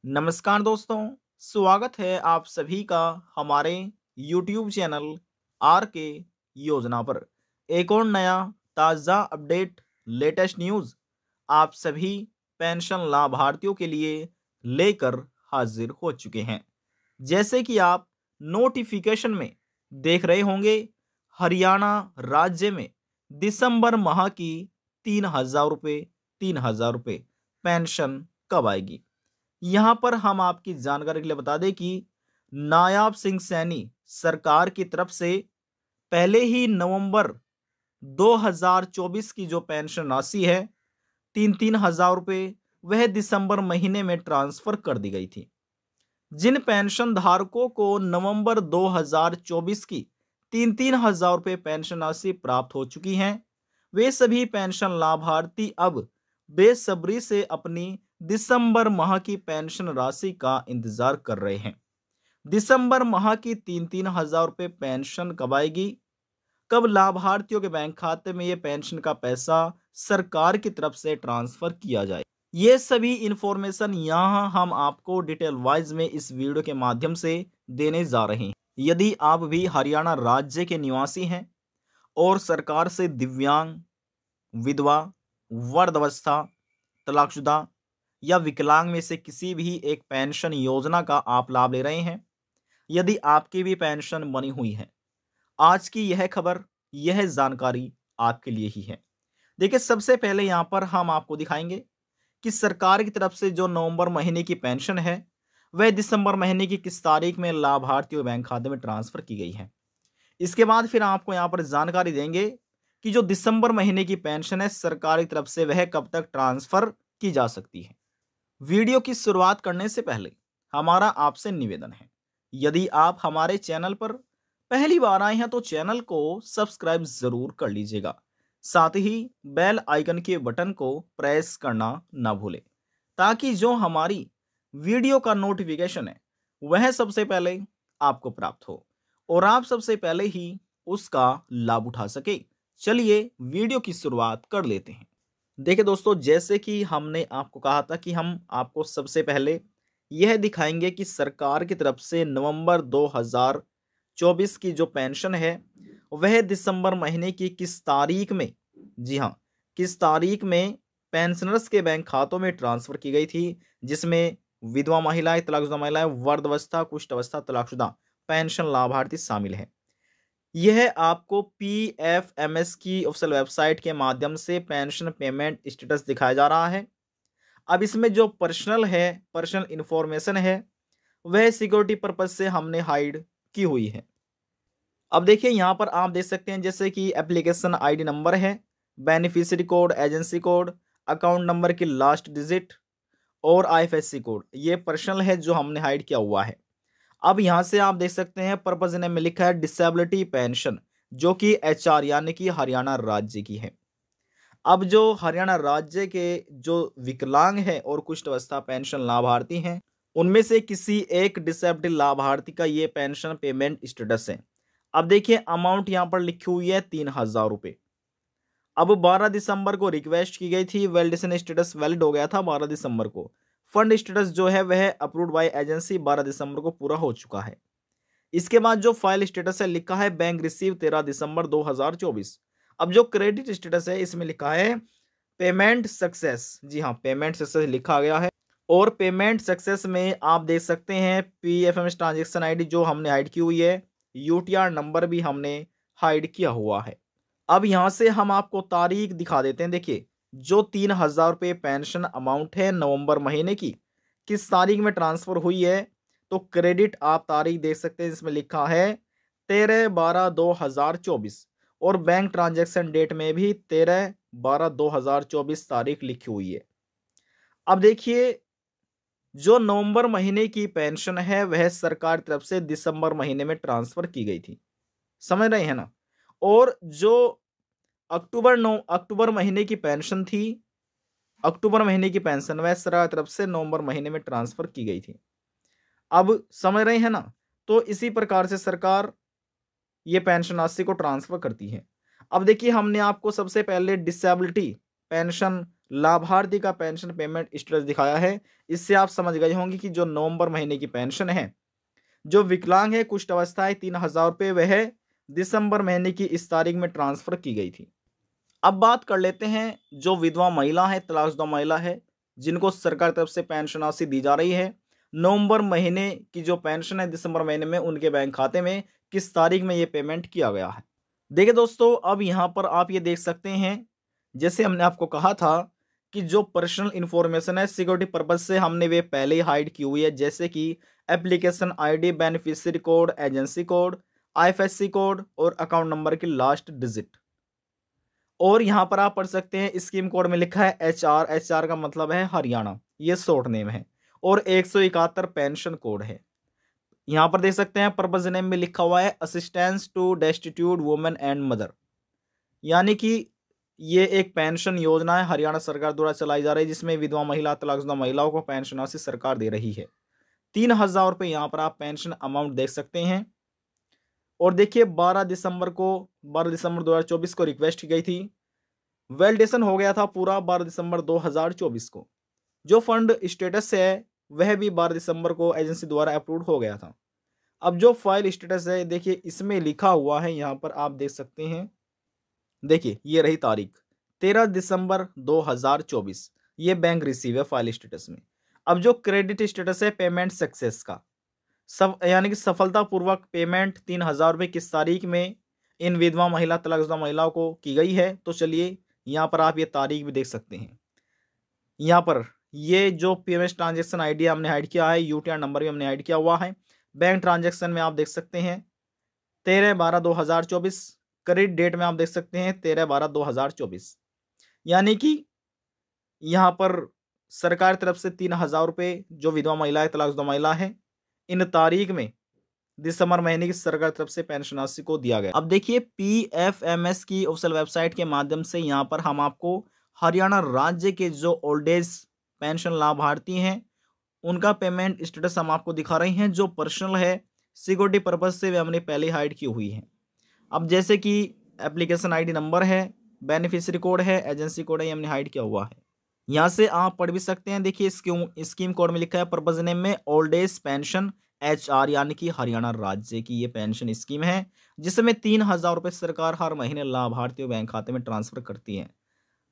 नमस्कार दोस्तों, स्वागत है आप सभी का हमारे YouTube चैनल आर के योजना पर। एक और नया ताज़ा अपडेट लेटेस्ट न्यूज़ आप सभी पेंशन लाभार्थियों के लिए लेकर हाजिर हो चुके हैं। जैसे कि आप नोटिफिकेशन में देख रहे होंगे, हरियाणा राज्य में दिसंबर माह की 3,000 रुपये पेंशन कब आएगी। यहाँ पर हम आपकी जानकारी के लिए बता दें कि नायाब सिंह सैनी सरकार की तरफ से पहले ही नवंबर 2024 की जो पेंशन राशि है 3,000 रुपये, वह दिसंबर महीने में ट्रांसफर कर दी गई थी। जिन पेंशन धारकों को नवंबर 2024 की 3,000 रुपये पेंशन राशि प्राप्त हो चुकी हैं, वे सभी पेंशन लाभार्थी अब बेसब्री से अपनी दिसंबर माह की पेंशन राशि का इंतजार कर रहे हैं। दिसंबर माह की 3,000 रुपये पेंशन कब आएगी, कब लाभार्थियों के बैंक खाते में ये पेंशन का पैसा सरकार की तरफ से ट्रांसफर किया जाए, ये सभी इंफॉर्मेशन यहाँ हम आपको डिटेल वाइज में इस वीडियो के माध्यम से देने जा रहे हैं। यदि आप भी हरियाणा राज्य के निवासी हैं और सरकार से दिव्यांग, विधवा, वृद्धावस्था, तलाकशुदा या विकलांग में से किसी भी एक पेंशन योजना का आप लाभ ले रहे हैं, यदि आपकी भी पेंशन बनी हुई है, आज की यह खबर, यह जानकारी आपके लिए ही है। देखिए, सबसे पहले यहाँ पर हम आपको दिखाएंगे कि सरकार की तरफ से जो नवंबर महीने की पेंशन है, वह दिसंबर महीने की किस तारीख में लाभार्थियों बैंक खाते में ट्रांसफर की गई है। इसके बाद फिर आपको यहाँ पर जानकारी देंगे कि जो दिसंबर महीने की पेंशन है सरकार की तरफ से, वह कब तक ट्रांसफर की जा सकती है। वीडियो की शुरुआत करने से पहले हमारा आपसे निवेदन है, यदि आप हमारे चैनल पर पहली बार आए हैं तो चैनल को सब्सक्राइब जरूर कर लीजिएगा, साथ ही बेल आइकन के बटन को प्रेस करना ना भूलें, ताकि जो हमारी वीडियो का नोटिफिकेशन है वह सबसे पहले आपको प्राप्त हो और आप सबसे पहले ही उसका लाभ उठा सके। चलिए वीडियो की शुरुआत कर लेते हैं। देखिए दोस्तों, जैसे कि हमने आपको कहा था कि हम आपको सबसे पहले यह दिखाएंगे कि सरकार की तरफ से नवंबर 2024 की जो पेंशन है, वह दिसंबर महीने की किस तारीख में, जी हाँ, किस तारीख में पेंशनर्स के बैंक खातों में ट्रांसफर की गई थी, जिसमें विधवा महिलाएं, तलाकशुदा महिलाएं, वृद्धावस्था, कुष्ठ अवस्था, तलाकशुदा पेंशन लाभार्थी शामिल हैं। यह आपको पीएफएमएस की ऑफिशियल वेबसाइट के माध्यम से पेंशन पेमेंट स्टेटस दिखाया जा रहा है। अब इसमें जो पर्सनल इंफॉर्मेशन है, वह सिक्योरिटी पर्पज से हमने हाइड की हुई है। अब देखिए, यहाँ पर आप देख सकते हैं जैसे कि एप्लीकेशन आईडी नंबर है, beneficiary code, agency code, account number की लास्ट डिजिट और आईएफएससी कोड, ये पर्सनल है जो हमने हाइड किया हुआ है। अब यहाँ से आप देख सकते हैं पर्पज नेम में लिखा है डिसेबिलिटी पेंशन, जो कि एचआर यानी कि हरियाणा राज्य की है। अब जो हरियाणा राज्य के जो विकलांग है और कुष्ठ अवस्था पेंशन लाभार्थी हैं, उनमें से किसी एक डिसेबिलिटी लाभार्थी का ये पेंशन पेमेंट स्टेटस है। अब देखिए, अमाउंट यहाँ पर लिखी हुई है 3,000 रुपये। अब 12 दिसंबर को रिक्वेस्ट की गई थी, वैलिडेशन स्टेटस वैलिड हो गया था 12 दिसंबर को। फंड स्टेटस जो है वह अप्रूव्ड बाय एजेंसी 12 दिसंबर को पूरा हो चुका है। इसके बाद जो फाइल स्टेटस है लिखा है बैंक रिसीव 13 दिसंबर 2024। अब जो क्रेडिट स्टेटस है इसमें लिखा है पेमेंट सक्सेस, जी हाँ, पेमेंट सक्सेस लिखा गया है। और पेमेंट सक्सेस में आप देख सकते हैं पीएफएमएस ट्रांजैक्शन आईडी जो हमने हाइड की हुई है, यूटीआर नंबर भी हमने हाइड किया हुआ है। अब यहाँ से हम आपको तारीख दिखा देते हैं। देखिए, जो 3,000 रुपये पेंशन अमाउंट है नवंबर महीने की, किस तारीख में ट्रांसफर हुई है, तो क्रेडिट आप तारीख देख सकते हैं, इसमें लिखा है 13/12/2024 और बैंक ट्रांजैक्शन डेट में भी 13/12/2024 तारीख लिखी हुई है। अब देखिए, जो नवंबर महीने की पेंशन है वह सरकार की तरफ से दिसंबर महीने में ट्रांसफर की गई थी, समझ रहे हैं ना। और जो अक्टूबर महीने की पेंशन थी, अक्टूबर महीने की पेंशन वह सरकार की तरफ से नवंबर महीने में ट्रांसफर की गई थी। अब समझ रहे हैं ना। तो इसी प्रकार से सरकार ये पेंशन राशि को ट्रांसफर करती है। अब देखिए, हमने आपको सबसे पहले डिसेबिलिटी पेंशन लाभार्थी का पेंशन पेमेंट स्टेटस दिखाया है। इससे आप समझ गए होंगे कि जो नवंबर महीने की पेंशन है, जो विकलांग है, कुष्ठ अवस्था है, 3,000 रुपये, वह दिसंबर महीने की इस तारीख में ट्रांसफर की गई थी। अब बात कर लेते हैं जो विधवा महिला है, तलाकशुदा महिला है, जिनको सरकार तरफ से पेंशन राशि दी जा रही है। नवंबर महीने की जो पेंशन है दिसंबर महीने में उनके बैंक खाते में किस तारीख में ये पेमेंट किया गया है। देखिए दोस्तों, अब यहाँ पर आप ये देख सकते हैं, जैसे हमने आपको कहा था कि जो पर्सनल इंफॉर्मेशन है सिक्योरिटी पर्पज से हमने वे पहले ही हाइड की हुई है, जैसे कि application ID, beneficiary code, agency code, IFSC code और अकाउंट नंबर की लास्ट डिजिट। और यहाँ पर आप पढ़ सकते हैं स्कीम कोड में लिखा है एचआर, एचआर का मतलब है हरियाणा, ये शॉर्ट नेम है, और 171 पेंशन कोड है। यहाँ पर देख सकते हैं पर्पज नेम में लिखा हुआ है assistance to destitute women and mother, यानी कि ये एक पेंशन योजना है हरियाणा सरकार द्वारा चलाई जा रही है, जिसमें विधवा महिला, तलाकशुदा महिलाओं को पेंशन राशि सरकार दे रही है। 3,000 रुपये यहाँ पर आप पेंशन अमाउंट देख सकते हैं। और देखिए 12 दिसंबर 2024 को रिक्वेस्ट की गई थी, वैलिडेशन हो गया था पूरा 12 दिसंबर 2024 को। जो फंड स्टेटस है वह भी 12 दिसंबर को एजेंसी द्वारा अप्रूव हो गया था। अब जो फाइल स्टेटस है देखिए इसमें लिखा हुआ है, यहाँ पर आप देख सकते हैं, देखिए ये रही तारीख 13 दिसंबर 2024, ये बैंक रिसीव है फाइल स्टेटस में। अब जो क्रेडिट स्टेटस है पेमेंट सक्सेस का, सब यानी कि सफलतापूर्वक पेमेंट 3,000 रुपये किस तारीख में इन विधवा महिला, तलाकशुदा महिलाओं को की गई है। तो चलिए यहाँ पर आप ये तारीख भी देख सकते हैं। यहाँ पर ये जो पीएमएस ट्रांजैक्शन आईडी हमने हाइड किया है, यूटीआर नंबर भी हमने हाइड किया हुआ है। बैंक ट्रांजैक्शन में आप देख सकते हैं 13/12/2024, क्रेडिट डेट में आप देख सकते हैं 13/12/2024, यानी कि यहाँ पर सरकार तरफ से 3,000 रुपये जो विधवा महिला है, तलाकशुदा महिला है, इन तारीख में दिसंबर महीने की सरकार तरफ से पेंशन राशि को दिया गया। अब देखिए पीएफएमएस की ऑफिशियल वेबसाइट के माध्यम से यहाँ पर हम आपको हरियाणा राज्य के जो ओल्ड एज पेंशन लाभार्थी हैं उनका पेमेंट स्टेटस हम आपको दिखा रहे हैं। जो पर्सनल है सिक्योरिटी पर्पज से वे हमने पहले हाइड की हुई है। अब जैसे कि एप्लीकेशन आईडी नंबर है, बेनिफिशियरी कोड है, एजेंसी कोड है, ये हमने हाइड किया हुआ है। यहाँ से आप पढ़ भी सकते हैं, देखिए स्कीम कोड में लिखा है पर्पज नेम में ओल्ड एज पेंशन एचआर, यानी कि हरियाणा राज्य की ये पेंशन स्कीम है, जिसमें 3,000 रुपये सरकार हर महीने लाभार्थियों बैंक खाते में ट्रांसफर करती है।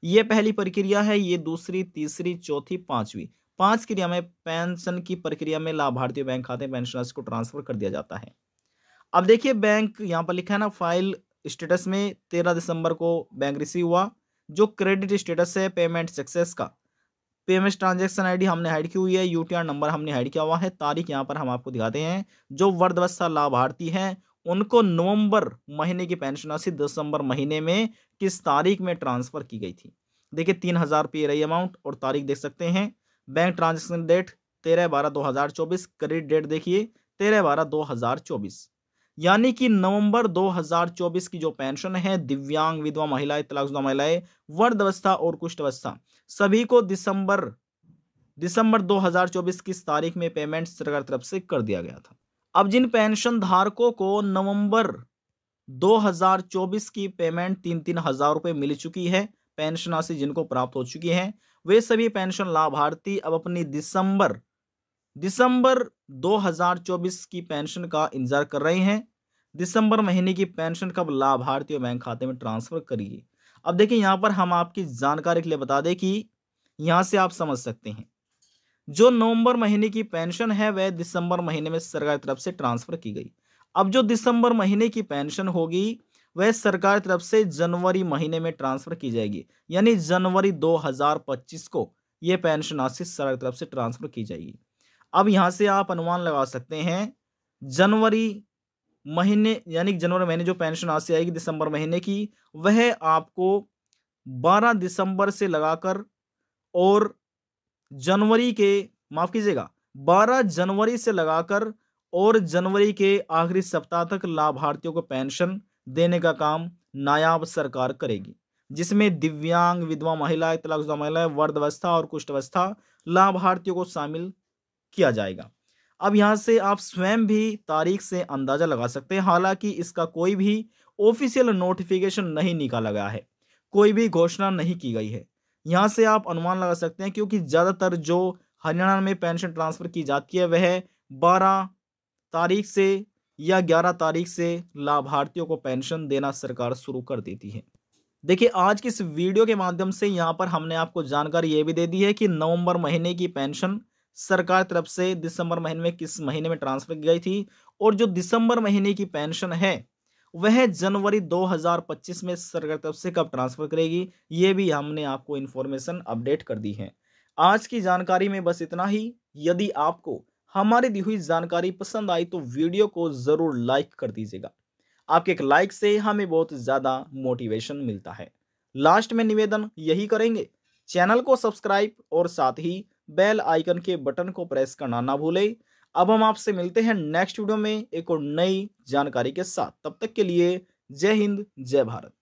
ये पहली प्रक्रिया है, ये दूसरी, तीसरी, चौथी, पांचवी, 5 क्रिया में पेंशन की प्रक्रिया में लाभार्थियों बैंक खाते में पेंशन राशि को ट्रांसफर कर दिया जाता है। अब देखिए बैंक यहाँ पर लिखा है ना, फाइल स्टेटस में 13 दिसंबर को बैंक रिसीव हुआ। जो क्रेडिट स्टेटस है पेमेंट सक्सेस का, पेमेंट ट्रांजैक्शन आईडी हमने हाइड की हुई है, यूटीआर नंबर हमने हाइड किया हुआ है। तारीख यहाँ पर हम आपको दिखाते हैं। जो वृद्धावस्था लाभार्थी हैं उनको नवंबर महीने की पेंशन राशि दिसंबर महीने में किस तारीख में ट्रांसफर की गई थी। देखिए 3,000 रुपये रही अमाउंट, और तारीख देख सकते हैं। Bank transaction date 13/12/2024, credit date देखिए 13/12/2024, यानी कि नवंबर 2024 की जो पेंशन है दिव्यांग, विधवा महिलाएं, तलाकशुदा महिलाएं, वृद्धावस्था और कुष्ठ अवस्था सभी को दिसंबर 2024 की इस तारीख में पेमेंट सरकार तरफ से कर दिया गया था। अब जिन पेंशन धारकों को नवंबर 2024 की पेमेंट 3,000 रुपये मिल चुकी है, पेंशन राशि जिनको प्राप्त हो चुकी है, वे सभी पेंशन लाभार्थी अब अपनी दिसंबर 2024 की पेंशन का इंतजार कर रहे हैं। दिसंबर महीने की पेंशन कब लाभार्थियों बैंक खाते में ट्रांसफर करिए। अब देखिए यहाँ पर हम आपकी जानकारी के लिए बता दें कि यहाँ से आप समझ सकते हैं, जो नवंबर महीने की पेंशन है वह दिसंबर महीने में सरकार तरफ से ट्रांसफर की गई। अब जो दिसंबर महीने की पेंशन होगी वह सरकार तरफ से जनवरी महीने में ट्रांसफर की जाएगी, यानी जनवरी 2025 को यह पेंशन राशि सरकार तरफ से ट्रांसफर की जाएगी। अब यहां से आप अनुमान लगा सकते हैं जनवरी महीने, यानी जनवरी महीने जो पेंशन राशि आएगी दिसंबर महीने की, वह आपको 12 दिसंबर से लगाकर और जनवरी के, माफ कीजिएगा, 12 जनवरी से लगाकर और जनवरी के आखिरी सप्ताह तक लाभार्थियों को पेंशन देने का काम नायाब सरकार करेगी, जिसमें दिव्यांग, विधवा महिलाएं, तलाकशुदा महिलाएं, वृद्धावस्था और कुष्ठ अवस्था लाभार्थियों को शामिल किया जाएगा। अब यहां से आप स्वयं भी तारीख से अंदाजा लगा सकते हैं। हालांकि इसका कोई भी ऑफिशियल नोटिफिकेशन नहीं निकाला गया है, कोई भी घोषणा नहीं की गई है, यहाँ से आप अनुमान लगा सकते हैं, क्योंकि ज़्यादातर जो हरियाणा में पेंशन ट्रांसफ़र की जाती है वह 12 तारीख से या 11 तारीख से लाभार्थियों को पेंशन देना सरकार शुरू कर देती है। देखिए, आज की इस वीडियो के माध्यम से यहाँ पर हमने आपको जानकारी ये भी दे दी है कि नवंबर महीने की पेंशन सरकार तरफ से दिसंबर महीने में किस महीने में ट्रांसफर की गई थी, और जो दिसंबर महीने की पेंशन है वह जनवरी 2025 में सरकार तरफ से कब ट्रांसफर करेगी, ये भी हमने आपको इन्फॉर्मेशन अपडेट कर दी है। आज की जानकारी में बस इतना ही। यदि आपको हमारी दी हुई जानकारी पसंद आई तो वीडियो को जरूर लाइक कर दीजिएगा। आपके एक लाइक से हमें बहुत ज़्यादा मोटिवेशन मिलता है। लास्ट में निवेदन यही करेंगे, चैनल को सब्सक्राइब और साथ ही बेल आइकन के बटन को प्रेस करना ना भूलें। अब हम आपसे मिलते हैं नेक्स्ट वीडियो में एक और नई जानकारी के साथ। तब तक के लिए जय हिंद, जय भारत।